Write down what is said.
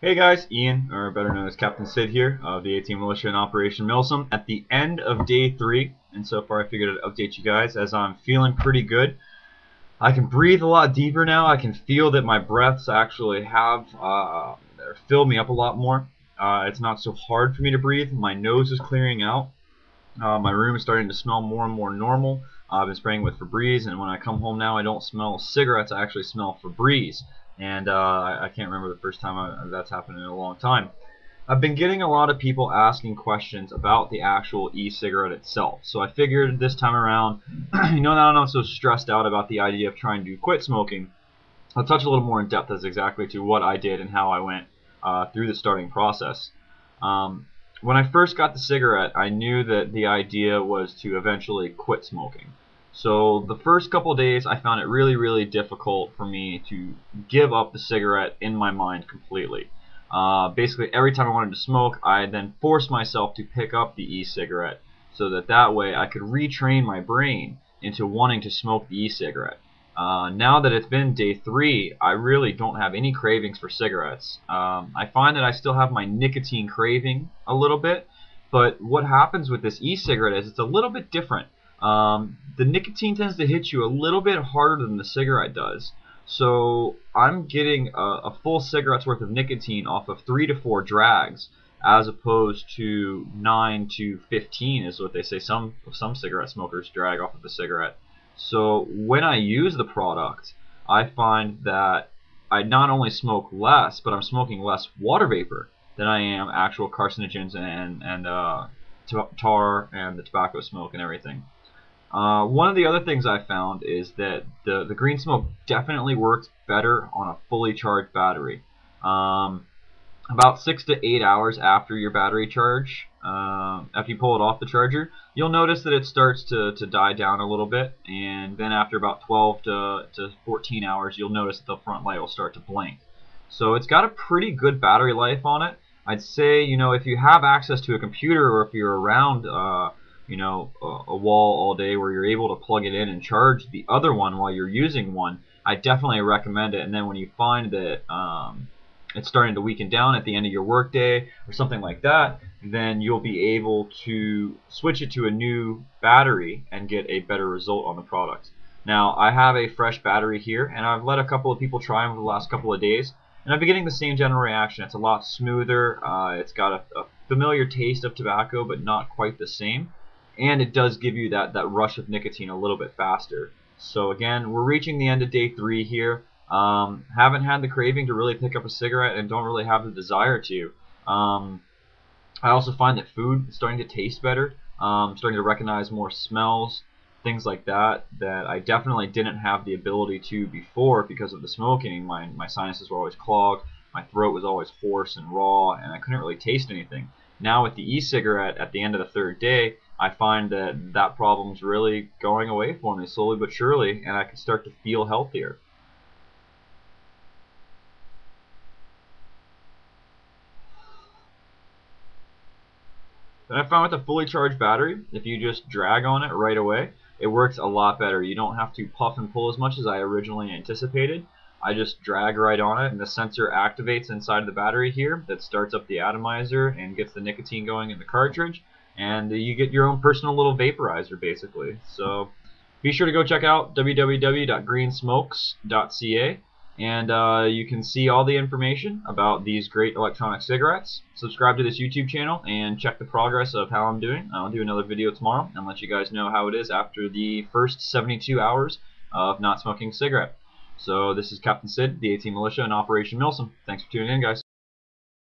Hey guys, Ian, or better known as Captain Sid here, of the A-Team Militia in Operation Milsom, at the end of day 3, and so far I figured I'd update you guys as I'm feeling pretty good. I can breathe a lot deeper now. I can feel that my breaths actually have filled me up a lot more. It's not so hard for me to breathe. My nose is clearing out. My room is starting to smell more and more normal. I've been spraying with Febreze, and when I come home now, I don't smell cigarettes. I actually smell Febreze, and I can't remember the first time that's happened in a long time. I've been getting a lot of people asking questions about the actual e-cigarette itself, so I figured this time around, now that I'm not so stressed out about the idea of trying to quit smoking, I'll touch a little more in depth as exactly to what I did and how I went through the starting process. When I first got the cigarette, I knew that the idea was to eventually quit smoking. So the first couple of days, I found it really difficult for me to give up the cigarette in my mind completely. Basically, every time I wanted to smoke, I then forced myself to pick up the e-cigarette so that way I could retrain my brain into wanting to smoke the e-cigarette. Now that it's been day 3, I really don't have any cravings for cigarettes. I find that I still have my nicotine craving a little bit, but what happens with this e-cigarette is it's a little bit different. The nicotine tends to hit you a little bit harder than the cigarette does. So I'm getting a full cigarette's worth of nicotine off of 3 to 4 drags, as opposed to 9 to 15 is what they say some cigarette smokers drag off of a cigarette. So when I use the product, I find that I not only smoke less, but I'm smoking less water vapor than I am actual carcinogens and tar and the tobacco smoke and everything. One of the other things I found is that the green smoke definitely works better on a fully charged battery. About 6 to 8 hours after your battery charge, after you pull it off the charger, you'll notice that it starts to die down a little bit, and then after about 12 to 14 hours, you'll notice that the front light will start to blink. So it's got a pretty good battery life on it. I'd say, if you have access to a computer, or if you're around a wall all day where you're able to plug it in and charge the other one while you're using one, I definitely recommend it. And then when you find that it's starting to weaken down at the end of your workday or something like that, then you'll be able to switch it to a new battery and get a better result on the product. Now, I have a fresh battery here, and I've let a couple of people try them over the last couple of days, and I've been getting the same general reaction. It's a lot smoother. It's got a familiar taste of tobacco, but not quite the same. And it does give you that rush of nicotine a little bit faster. So again, we're reaching the end of day 3 here. Haven't had the craving to really pick up a cigarette and don't really have the desire to. I also find that food is starting to taste better. Starting to recognize more smells, things like that I definitely didn't have the ability to before because of the smoking. My sinuses were always clogged, my throat was always hoarse and raw, and I couldn't really taste anything. Now with the e-cigarette at the end of the 3rd day, I find that problem's really going away for me slowly but surely, and I can start to feel healthier. Then I found with a fully charged battery, if you just drag on it right away, it works a lot better. You don't have to puff and pull as much as I originally anticipated. I just drag right on it, and the sensor activates inside of the battery here that starts up the atomizer and gets the nicotine going in the cartridge, and you get your own personal little vaporizer basically. So be sure to go check out www.greensmokes.ca, and you can see all the information about these great electronic cigarettes. Subscribe to this YouTube channel and check the progress of how I'm doing. I'll do another video tomorrow and let you guys know how it is after the first 72 hours of not smoking a cigarette. So this is Captain Sid, the A-Team Militia in Operation Milsom. Thanks for tuning in, guys.